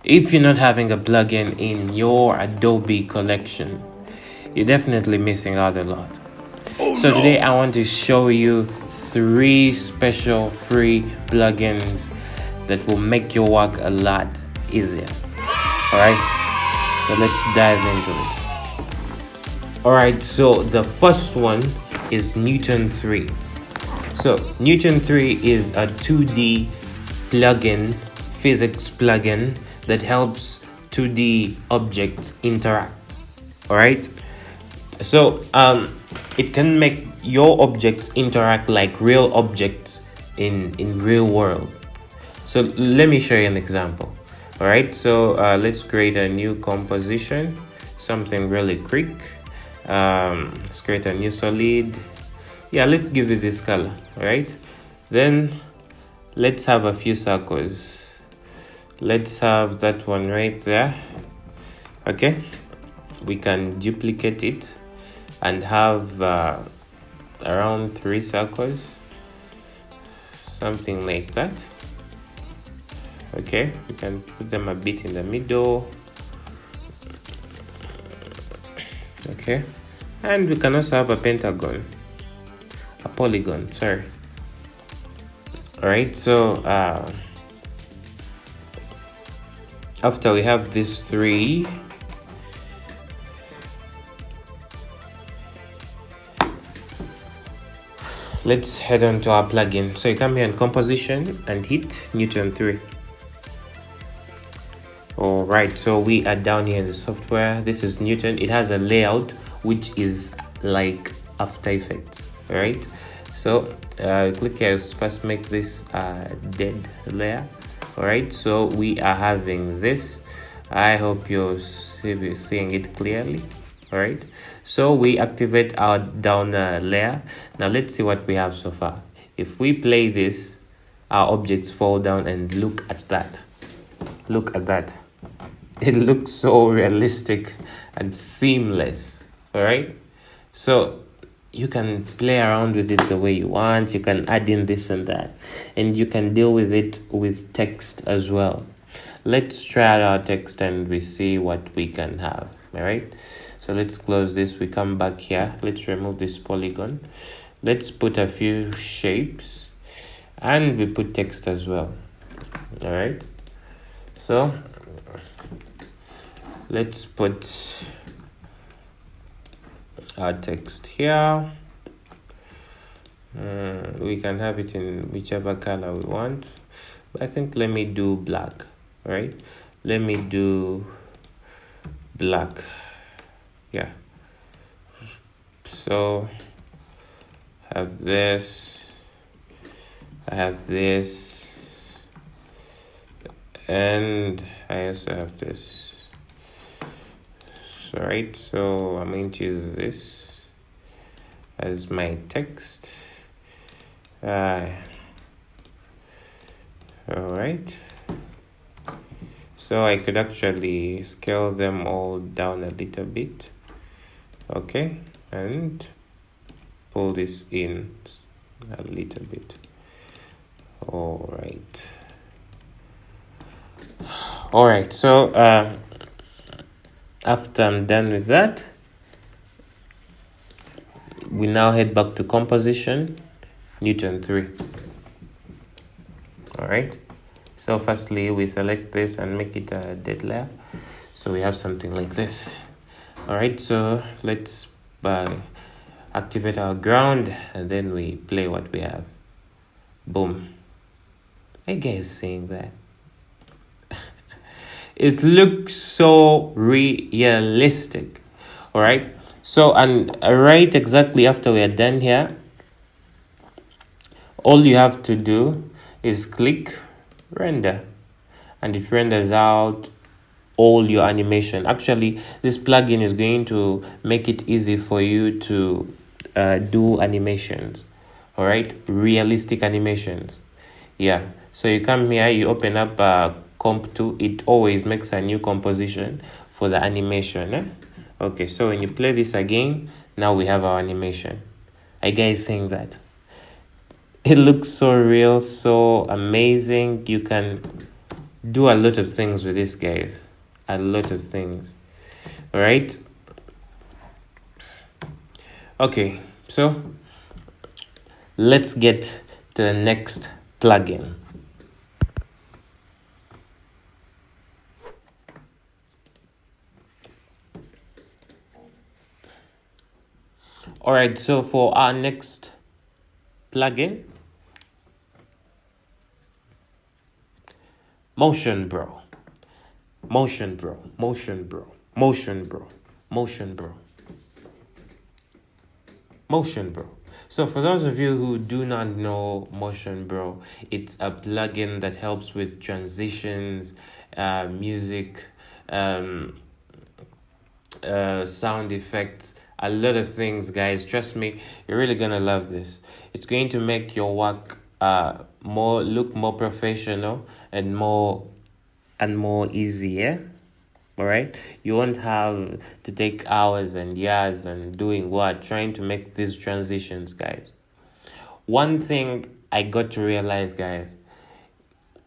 If you're not having a plugin in your Adobe collection, you're definitely missing out a lot. So today I want to show you 3 special free plugins that will make your work a lot easier. Alright, so let's dive into it. Alright, so the first one is Newton 3. So Newton 3 is a 2D plugin, physics plugin that helps 2D objects interact. Alright, so it can make your objects interact like real objects in real world. So let me show you an example. Alright, so let's create a new composition, something really quick. Let's create a new solid. Yeah, let's give it this color. Alright, then let's have a few circles. Let's have that one right there. Okay, we can duplicate it and have around 3 circles, something like that. Okay, we can put them a bit in the middle. Okay, and we can also have a pentagon, a polygon, sorry. All right, so after we have these 3, let's head on to our plugin. So you come here in composition and hit Newton 3. All right, so we are down here in the software. This is Newton. It has a layout which is like After Effects. All right, so click here, first make this dead layer. All right, so we are having this. I hope you're seeing it clearly. All right, so we activate our down layer. Now let's see what we have so far. If we play this, our objects fall down, and look at that. Look at that. It looks so realistic and seamless. All right, so you can play around with it the way you want. You can add in this and that, and you can deal with it with text as well. Let's try out our text and we see what we can have. All right, so let's close this. We come back here. Let's remove this polygon. Let's put a few shapes, and we put text as well. All right, so let's put our text here. We can have it in whichever color we want, but I think let me do black. All right, let me do black. Yeah, so I have this, I have this, and I also have this. So right, so I'm going to use this as my text. All right, so I could actually scale them all down a little bit. Okay, and pull this in a little bit. All right, so after I'm done with that, we now head back to composition, Newton 3. All right, so firstly we select this and make it a dead layer, so we have something like this. All right, so let's activate our ground, and then we play what we have. Boom. Are you guys seeing that? It looks so realistic. All right, so and right exactly after we are done here, all you have to do is click render, and it renders out all your animation. Actually, this plugin is going to make it easy for you to do animations. All right, realistic animations. Yeah, so you come here, you open up comp 2. It always makes a new composition for the animation. Okay, so when you play this again, now we have our animation. Are you guys seeing that? It looks so real, so amazing. You can do a lot of things with this, guys. A lot of things. All right. Okay, so let's get to the next plugin. All right, so for our next plugin, Motion Bro. Motion Bro. Motion Bro. Motion Bro. Motion Bro. Motion Bro. So for those of you who do not know Motion Bro, it's a plugin that helps with transitions, music, sound effects, a lot of things, guys. Trust me, you're really gonna love this. It's going to make your work look more professional and more easier. All right, you won't have to take hours and years and doing what, trying to make these transitions, guys. One thing I got to realize, guys,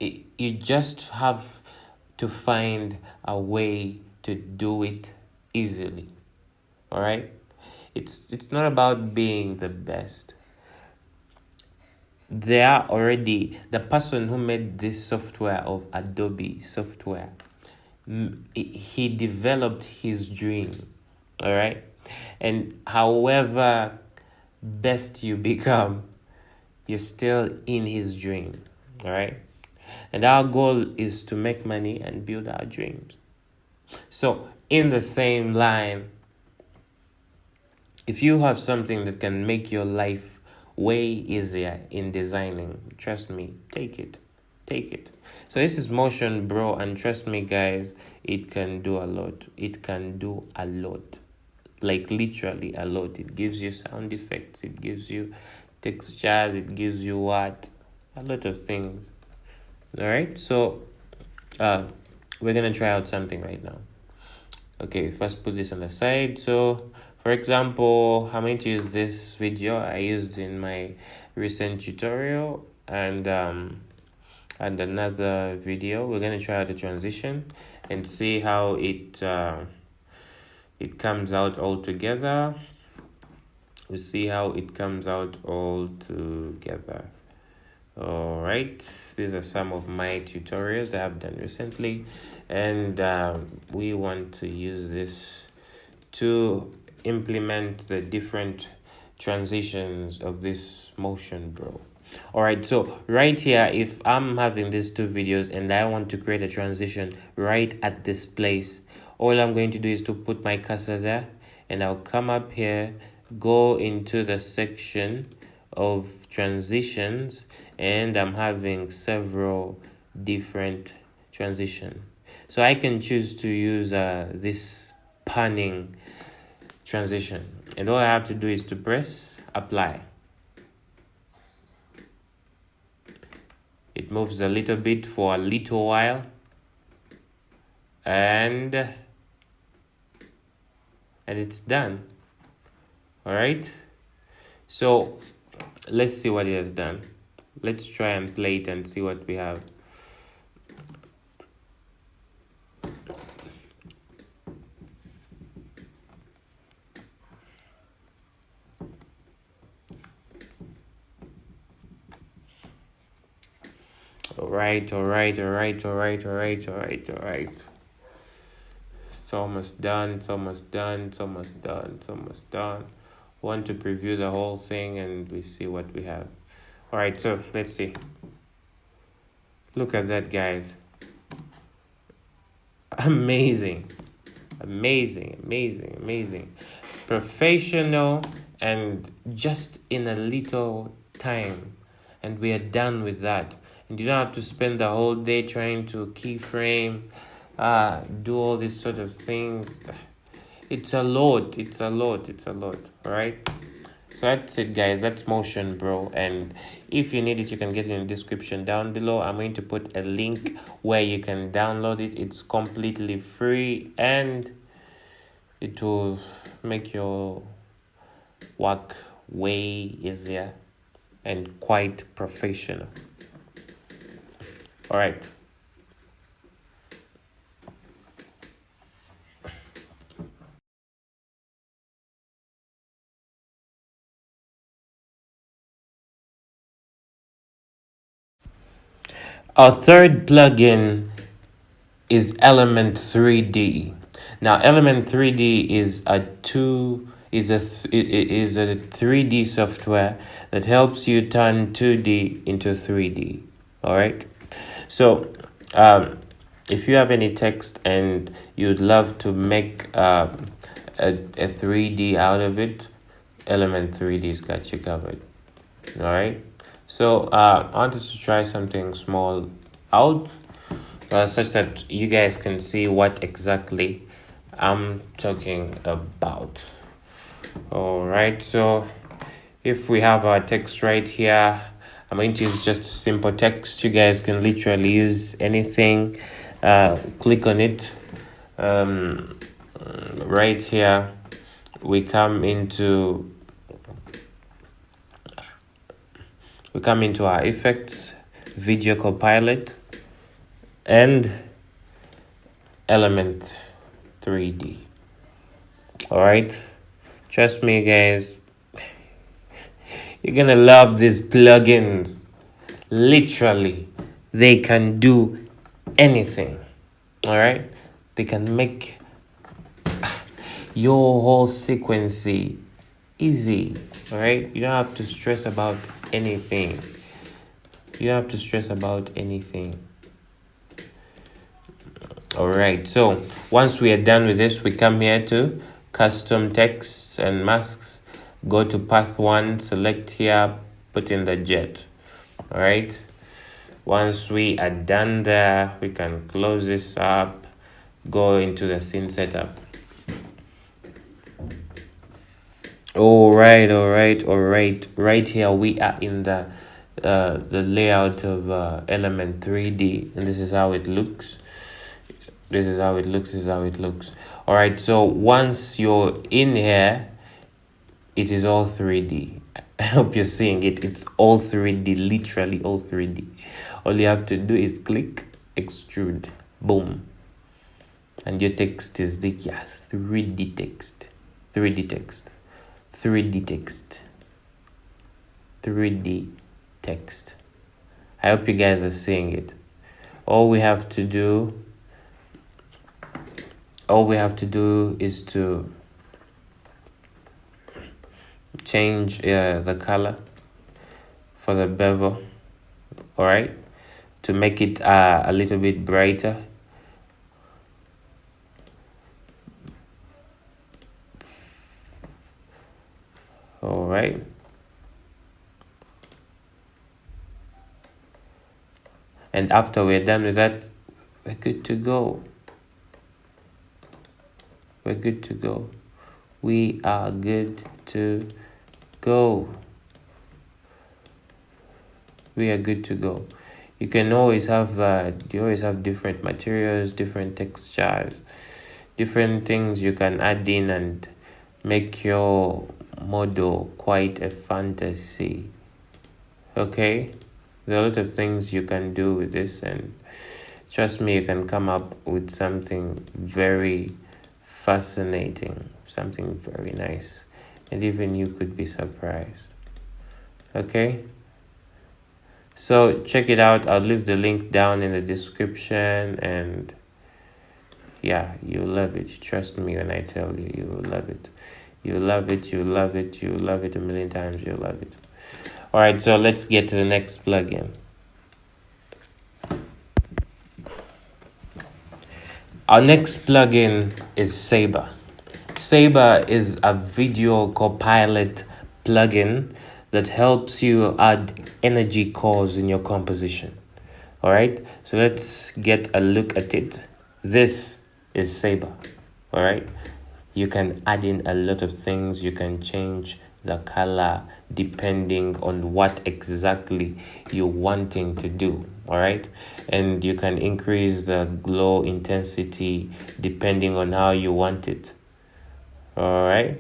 you just have to find a way to do it easily. All right, it's not about being the best. They are already the person who made this software of Adobe software. He developed his dream. All right, and however best you become, you're still in his dream. All right, and our goal is to make money and build our dreams. So in the same line, if you have something that can make your life way easier in designing, trust me, take it. So this is Motion Bro, and trust me, guys, it can do a lot. It can do a lot, like literally a lot. It gives you sound effects, it gives you textures, it gives you what, a lot of things. All right, so we're gonna try out something right now. Okay, first put this on the side. So for example, I'm going to use this video I used in my recent tutorial, and another video. We're going to try out the transition and see how it comes out all together. We'll see how it comes out all together. All right, these are some of my tutorials that I've done recently, and we want to use this to implement the different transitions of this Motion Bro. All right, so right here, if I'm having these two videos and I want to create a transition right at this place, all I'm going to do is to put my cursor there, and I'll come up here, go into the section of transitions, and I'm having several different transitions. So I can choose to use this panning transition, and all I have to do is to press apply. It moves a little bit for a little while, and it's done. All right, so let's see what it has done. Let's try and play it and see what we have. All right. It's almost done. Want to preview the whole thing and we see what we have. All right, so let's see. Look at that, guys. Amazing. Professional, and just in a little time, and we are done with that. And you don't have to spend the whole day trying to keyframe, do all these sort of things. It's a lot. All right, so that's it, guys. That's Motion Bro, and if you need it, you can get it in the description down below. I'm going to put a link where you can download it. It's completely free, and it will make your work way easier and quite professional. All right, Our third plugin is Element 3D. Now, Element 3D is a 3D software that helps you turn 2D into 3D. All right. So, if you have any text and you'd love to make a 3D out of it, Element 3D's got you covered. All right. So, I wanted to try something small out, such that you guys can see what exactly I'm talking about. All right. So, if we have our text right here, I'm going to use just simple text. You guys can literally use anything. Click on it. Right here, we come into our effects, video copilot, and Element 3D. All right, trust me, guys. You're gonna love these plugins. Literally, they can do anything. All right, they can make your whole sequence easy. All right, you don't have to stress about anything. You don't have to stress about anything. All right, so once we are done with this, we come here to custom text and masks. Go to path 1, select here, put in the jet. All right, once we are done there, we can close this up, go into the scene setup. All right. Right here we are in the layout of Element 3D, and this is how it looks. This is how it looks. All right, so once you're in here, it is all 3D. I hope you're seeing it. It's all 3D, literally all 3D. All you have to do is click extrude, boom, and your text is the 3D text. 3D text. I hope you guys are seeing it. All we have to do is to change the color for the bevel, all right, to make it a little bit brighter. All right, and after we're done with that, we're good to go. We are good to go. You can always have different materials, different textures, different things you can add in and make your model quite a fantasy. Okay, there are a lot of things you can do with this, and trust me, you can come up with something very fascinating, something very nice, and even you could be surprised. Okay, so check it out. I'll leave the link down in the description, and yeah, you'll love it. Trust me when I tell you, you will love it. You'll love it a million times. You'll love it. All right, so let's get to the next plugin. Our next plugin is Saber. Saber is a video copilot plugin that helps you add energy cores in your composition. All right, so let's get a look at it. This is Saber. All right, you can add in a lot of things. You can change the color depending on what exactly you're wanting to do. All right, and you can increase the glow intensity depending on how you want it. All right,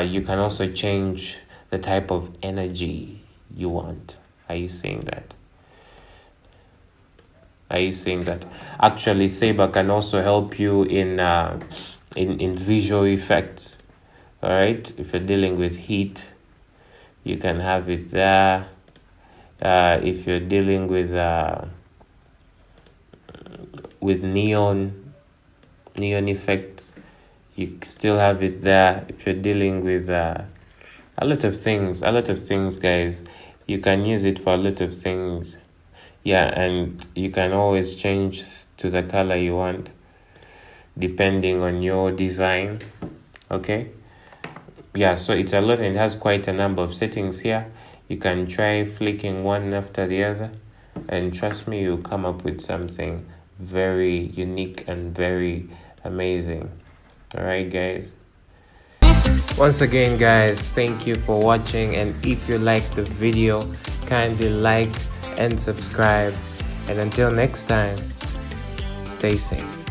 you can also change the type of energy you want. Are you seeing that? Actually, Saber can also help you in visual effects. All right, if you're dealing with heat, you can have it there. if you're dealing with neon effects, you still have it there. If you're dealing with a lot of things, guys, you can use it for a lot of things. Yeah, and you can always change to the color you want depending on your design. Okay, yeah, so it's a lot, and it has quite a number of settings here. You can try flicking one after the other, and trust me, you'll come up with something very unique and very amazing. All right, guys, once again, guys, thank you for watching, and if you liked the video, kindly like and subscribe, and until next time, stay safe.